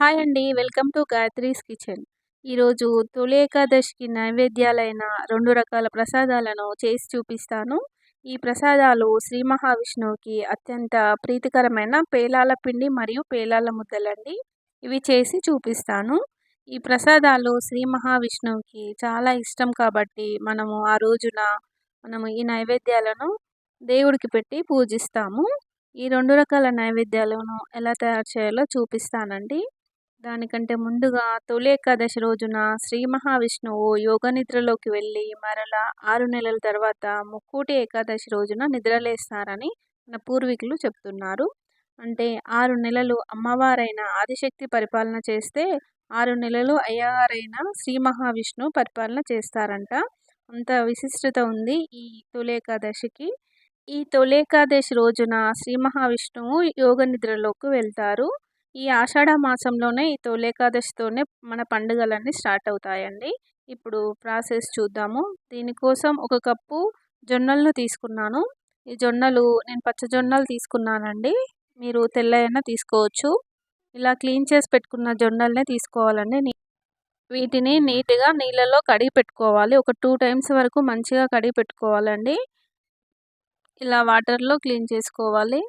Hi అండి. Welcome to Gayatri's kitchen. ఈరోజు తొలి ఏకాదశికి నైవేద్యాలైన 2 రకాల ప్రసాదాలను చేసి చూపిస్తాను. ఈ ప్రసాదాలు శ్రీ మహావిష్ణువుకి అత్యంత ప్రీతికరమైన పేలాల పిండి మరియు పేలాల ముద్దలండి. ఇవి చేసి చూపిస్తాను. ఈ ప్రసాదాలు శ్రీ మహావిష్ణువుకి చాలా ఇష్టం కాబట్టి ఆ రోజున మనము ఈ నైవేద్యాలను దేవుడికి పెట్టి పూజిస్తాము. ఈ 2 రకాల నైవేద్యాలను ఎలా తయారు చేయాలో చూపిస్తానండి. దానికంటే ముందుగా తొలి ఏకాదశి రోజున శ్రీ మహావిష్ణువు యోగ నిద్రలోకి వెళ్ళి మరలా 6 నెలల తర్వాత ముక్కోటి ఏకాదశి రోజున నిద్రలేస్తారని మన పూర్వీకులు చెప్తున్నారు. అంటే 6 నెలలు అమ్మవారైన ఆదిశక్తి పరిపాలన చేస్తే 6 నెలలు అయ్యగారైన శ్రీ మహావిష్ణువు పరిపాలన చేస్తారంట. అంత విశిష్టత ఉంది ఈ తొలి ఏకాదశికి. ఈ తొలి ఏకాదశి రోజున శ్రీ మహావిష్ణువు యోగ నిద్రలోకి వెళ్తారు. ఈ ఆషాఢ మాసంలోనే ఈ తొలి ఏకాదశితోనే మన పండుగలన్నీ స్టార్ట్ అవుతాయండి. ఇప్పుడు ప్రాసెస్ చూద్దాము. దీనికోసం ఒక కప్పు జొన్నలను తీసుకున్నాను. ఈ జొన్నలు నేను పచ్చ జొన్నలు తీసుకున్నానండి. మీరు తెల్లయైనా తీసుకోవచ్చు. ఇలా క్లీన్ చేసి పెట్టుకున్న జొన్నలనే తీసుకోవాలండి. వీటిని నీట్గా నీళ్ళలో కడిగి పెట్టుకోవాలి. ఒక 2 టైమ్స్ వరకు మంచిగా కడిగి పెట్టుకోవాలండి. ఇలా వాటర్లో క్లీన్ చేసుకోవాలి.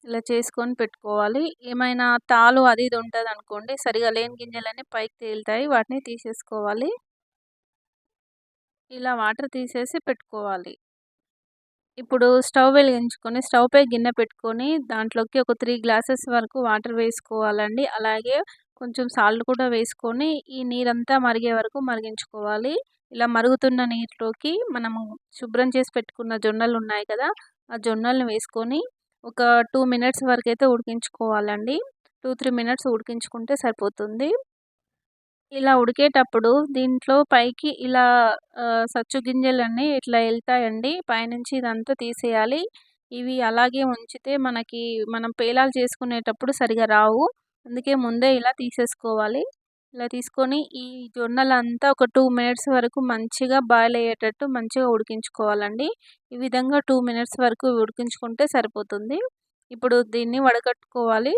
ఇలా చేసుకొని పెట్టుకోవాలి. ఏమైనా తాలు అది ఇది ఉంటదనుకోండి, సరిగా లేని గింజలన్నీ పైకి తేలుతాయి. వాటిని తీసేసుకోవాలి. ఇలా వాటర్ తీసేసి పెట్టుకోవాలి. ఇప్పుడు స్టవ్ వెలిగించుకొని స్టవ్ పై గిన్నె పెట్టుకొని దాంట్లోకి ఒక 3 గ్లాసెస్ వరకు వాటర్ వేసుకోవాలండి. అలాగే కొంచెం సాల్ట్ కూడా వేసుకొని ఈ నీరంతా మరిగే వరకు మరిగించుకోవాలి. ఇలా మరుగుతున్న నీటిలోకి మనము శుభ్రం చేసి పెట్టుకున్న జొన్నలు ఉన్నాయి కదా, ఆ జొన్నలను వేసుకొని ఒక 2 మినిట్స్ వరకైతే ఉడికించుకోవాలండి. 2-3 మినిట్స్ ఉడికించుకుంటే సరిపోతుంది. ఇలా ఉడికేటప్పుడు దీంట్లో పైకి ఇలా సచ్చు గింజలన్నీ ఇట్లా ఎళ్తాయండి. పైనుంచి ఇదంతా తీసేయాలి. ఇవి అలాగే ఉంచితే మనం పేలాలు చేసుకునేటప్పుడు సరిగా రావు. అందుకే ముందే ఇలా తీసేసుకోవాలి. ఇలా తీసుకొని ఈ జొన్నలంతా ఒక 2 మినిట్స్ వరకు మంచిగా బాయిల్ అయ్యేటట్టు మంచిగా ఉడికించుకోవాలండి. ఈ విధంగా 2 మినిట్స్ వరకు ఉడికించుకుంటే సరిపోతుంది. ఇప్పుడు దీన్ని వడకట్టుకోవాలి.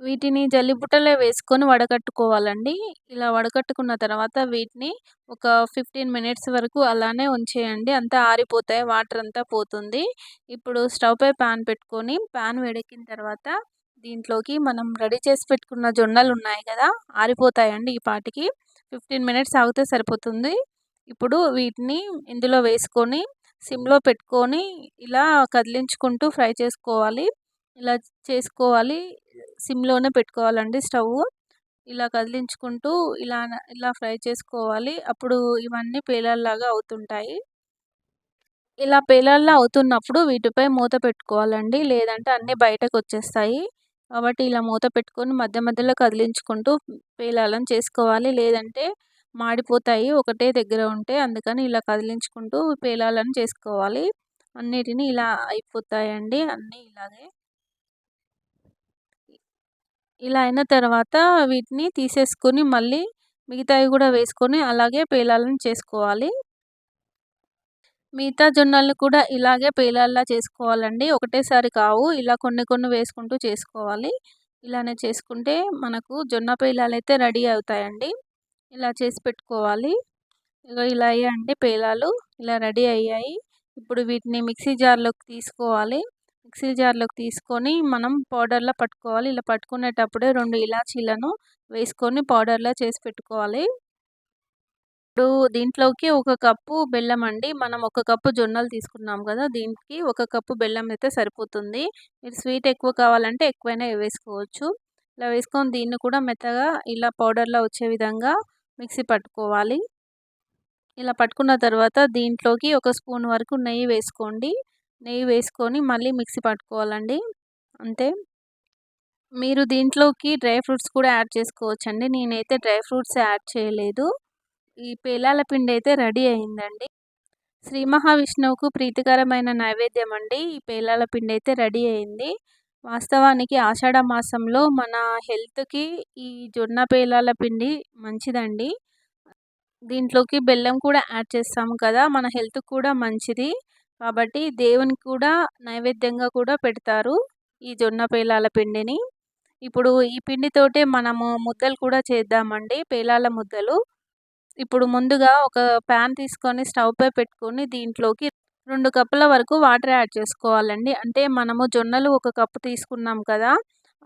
వీటిని జల్లిబుట్టలో వేసుకొని వడకట్టుకోవాలండి. ఇలా వడకట్టుకున్న తర్వాత వీటిని ఒక 15 మినిట్స్ వరకు అలానే ఉంచేయండి. అంతా ఆరిపోతాయి. వాటర్ అంతా పోతుంది. ఇప్పుడు స్టవ్ పై పాన్ పెట్టుకొని పాన్ వేడెక్కిన తర్వాత దీంట్లోకి మనం రెడీ చేసి పెట్టుకున్న జొన్నలు ఉన్నాయి కదా, ఆరిపోతాయండి ఈ పాటికి. 15 మినిట్స్ ఆగితే సరిపోతుంది. ఇప్పుడు వీటిని ఇందులో వేసుకొని సిమ్లో పెట్టుకొని ఇలా కదిలించుకుంటూ ఫ్రై చేసుకోవాలి. ఇలా చేసుకోవాలి. సిమ్లోనే పెట్టుకోవాలండి స్టవ్. ఇలా కదిలించుకుంటూ ఇలా ఫ్రై చేసుకోవాలి. అప్పుడు ఇవన్నీ పేలాల్లాగా అవుతుంటాయి. ఇలా పేలాల్లా అవుతున్నప్పుడు వీటిపై మూత పెట్టుకోవాలండి. లేదంటే అన్నీ బయటకొచ్చేస్తాయి. కాబట్టి ఇలా మూత పెట్టుకొని మధ్య మధ్యలో కదిలించుకుంటూ పేలాలను చేసుకోవాలి. లేదంటే మాడిపోతాయి ఒకటే దగ్గర ఉంటే. అందుకని ఇలా కదిలించుకుంటూ పేలాలను చేసుకోవాలి. అన్నిటిని ఇలా అయిపోతాయండి. అన్నీ ఇలాగే. ఇలా అయిన తర్వాత వీటిని తీసేసుకొని మళ్ళీ మిగతావి కూడా వేసుకొని అలాగే పేలాలను చేసుకోవాలి. మిగతా జొన్నలను కూడా ఇలాగే పేలాల్లా చేసుకోవాలండి. ఒకటేసారి కావు. ఇలా కొన్ని కొన్ని వేసుకుంటూ చేసుకోవాలి. ఇలానే చేసుకుంటే మనకు జొన్న పేలాలైతే రెడీ అవుతాయండి. ఇలా చేసి పెట్టుకోవాలి. ఇగో ఇలా అయ్యాయండి పేలాలు. ఇలా రెడీ అయ్యాయి. ఇప్పుడు వీటిని మిక్సీ జార్‌లోకి తీసుకోవాలి. మిక్సీ జార్‌లోకి తీసుకొని మనం పౌడర్‌లా పట్టుకోవాలి. ఇలా పట్టుకునేటప్పుడే 2 ఇలాచీలను వేసుకొని పౌడర్‌లా చేసి పెట్టుకోవాలి. ఇప్పుడు దీంట్లోకి ఒక కప్పు బెల్లం అండి. మనం ఒక కప్పు జొన్నలు తీసుకున్నాం కదా, దీనికి ఒక కప్పు బెల్లం అయితే సరిపోతుంది. మీరు స్వీట్ ఎక్కువ కావాలంటే ఎక్కువైనా వేసుకోవచ్చు. ఇలా వేసుకొని దీన్ని కూడా మెత్తగా ఇలా పౌడర్‌లా వచ్చే విధంగా మిక్సీ పట్టుకోవాలి. ఇలా పట్టుకున్న తర్వాత దీంట్లోకి ఒక స్పూన్ వరకు నెయ్యి వేసుకోండి. నెయ్యి వేసుకొని మళ్ళీ మిక్సీ పట్టుకోవాలండి. అంతే. మీరు దీంట్లోకి డ్రై ఫ్రూట్స్ కూడా యాడ్ చేసుకోవచ్చండి. నేనైతే డ్రై ఫ్రూట్స్ యాడ్ చేయలేదు. ఈ పేలాల పిండి అయితే రెడీ అయిందండి. శ్రీ మహావిష్ణువుకు ప్రీతికరమైన నైవేద్యం అండి. ఈ పేలాల పిండి అయితే రెడీ అయింది. వాస్తవానికి ఆషాఢ మాసంలో మన హెల్త్‌కి ఈ జొన్న పేలాల పిండి మంచిదండి. దీంట్లోకి బెల్లం కూడా యాడ్ చేస్తాము కదా, మన హెల్త్‌కి కూడా మంచిది. కాబట్టి దేవునికి కూడా నైవేద్యంగా కూడా పెడతారు ఈ జొన్న పేలాల పిండిని. ఇప్పుడు ఈ పిండితోటే మనము ముద్దలు కూడా చేద్దామండి. పేలాల ముద్దలు. ఇప్పుడు ముందుగా ఒక పాన్ తీసుకొని స్టవ్‌పై పెట్టుకొని దీంట్లోకి 2 కప్పుల వరకు వాటర్ యాడ్ చేసుకోవాలండి. అంటే మనము జొన్నలు ఒక కప్పు తీసుకున్నాం కదా!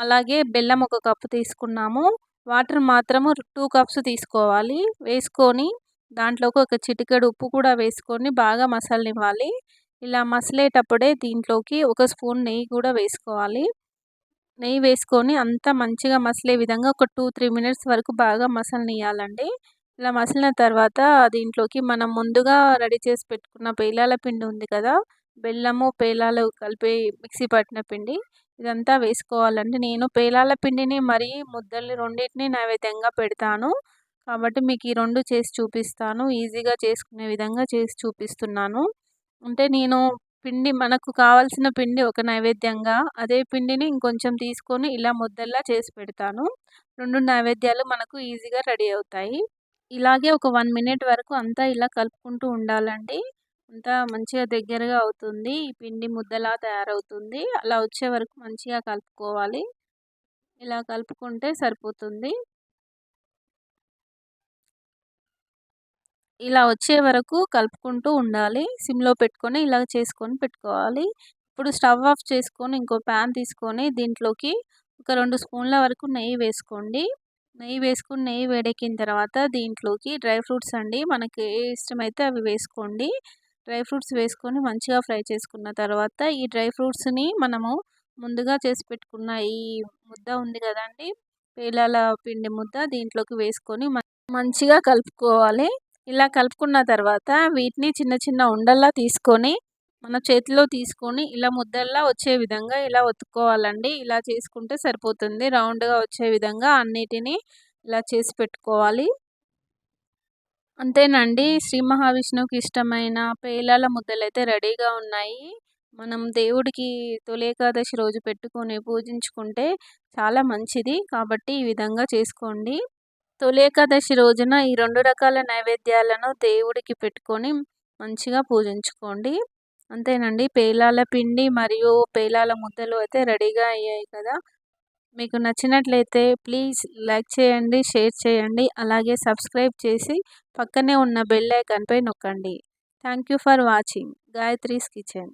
అలాగే బెల్లం ఒక కప్పు తీసుకున్నాము. వాటర్ మాత్రము 2 కప్స్ తీసుకోవాలి. వేసుకొని దాంట్లోకి ఒక చిటికెడు ఉప్పు కూడా వేసుకొని బాగా మసలనివ్వాలి. ఇలా మసిలేటప్పుడే దీంట్లోకి ఒక స్పూన్ నెయ్యి కూడా వేసుకోవాలి. నెయ్యి వేసుకొని అంతా మంచిగా మసిలే విధంగా ఒక 2, 3 మినిట్స్ వరకు బాగా మసలనియ్యాలండి. ఇలా మసిలిన తర్వాత దీంట్లోకి మనం ముందుగా రెడీ చేసి పెట్టుకున్న పేలాల పిండి ఉంది కదా! బెల్లము, పేలాలు కలిపి మిక్సీ పట్టిన పిండి ఇదంతా వేసుకోవాలండి. నేను పేలాల పిండిని మరియు ముద్దలు రెండిటిని నైవేద్యంగా పెడతాను. కాబట్టి మీకు ఈ 2 చేసి చూపిస్తాను. ఈజీగా చేసుకునే విధంగా చేసి చూపిస్తున్నాను. అంటే నేను పిండి మనకు కావాల్సిన పిండి ఒక నైవేద్యంగా, అదే పిండిని ఇంకొంచెం తీసుకొని ఇలా ముద్దల్లా చేసి పెడతాను. 2 నైవేద్యాలు మనకు ఈజీగా రెడీ అవుతాయి. ఇలాగే ఒక 1 మినిట్ వరకు అంతా ఇలా కలుపుకుంటూ ఉండాలండి. అంతా మంచిగా దగ్గరగా అవుతుంది. ఈ పిండి ముద్దలా తయారవుతుంది. అలా వచ్చే వరకు మంచిగా కలుపుకోవాలి. ఇలా కలుపుకుంటే సరిపోతుంది. ఇలా వచ్చే వరకు కలుపుకుంటూ ఉండాలి. సిమ్‌లో పెట్టుకొని ఇలా చేసుకొని పెట్టుకోవాలి. ఇప్పుడు స్టవ్ ఆఫ్ చేసుకొని ఇంకో పాన్ తీసుకొని దీంట్లోకి ఒక 2 స్పూన్ల వరకు నెయ్యి వేసుకోండి. నెయ్యి వేడెక్కిన తర్వాత దీంట్లోకి డ్రై ఫ్రూట్స్ అండి. మనకి ఏ ఇష్టమైతే అవి వేసుకోండి. డ్రై ఫ్రూట్స్ వేసుకొని మంచిగా ఫ్రై చేసుకున్న తర్వాత ఈ డ్రై ఫ్రూట్స్‌ని మనము ముందుగా చేసి పెట్టుకున్న ఈ ముద్ద ఉంది కదండీ! పేలాల పిండి ముద్ద దీంట్లోకి వేసుకొని మంచిగా కలుపుకోవాలి. ఇలా కలుపుకున్న తర్వాత వీటిని చిన్న చిన్న ఉండల్లా తీసుకొని మన చేతిలో తీసుకొని ఇలా ముద్దల్లా వచ్చే విధంగా ఇలా ఒత్తుకోవాలండి. ఇలా చేసుకుంటే సరిపోతుంది. రౌండ్‌గా వచ్చే విధంగా అన్నిటిని ఇలా చేసి పెట్టుకోవాలి. అంతేనండి. శ్రీ మహావిష్ణువుకి ఇష్టమైన పేలాల ముద్దలైతే రెడీగా ఉన్నాయి. మనం దేవుడికి తొలి ఏకాదశి రోజు పెట్టుకొని పూజించుకుంటే చాలా మంచిది. కాబట్టి ఈ విధంగా చేసుకోండి. తొలి ఏకాదశి రోజున ఈ 2 రకాల నైవేద్యాలను దేవుడికి పెట్టుకొని మంచిగా పూజించుకోండి. అంతేనండి. పేలాల పిండి మరియు పేలాల ముద్దలు అయితే రెడీగా అయ్యాయి కదా! మీకు నచ్చినట్లయితే ప్లీజ్ లైక్ చేయండి, షేర్ చేయండి. అలాగే సబ్స్క్రైబ్ చేసి పక్కనే ఉన్న బెల్ ఐకాన్‌పై నొక్కండి. Thank you for watching Gayatri's kitchen.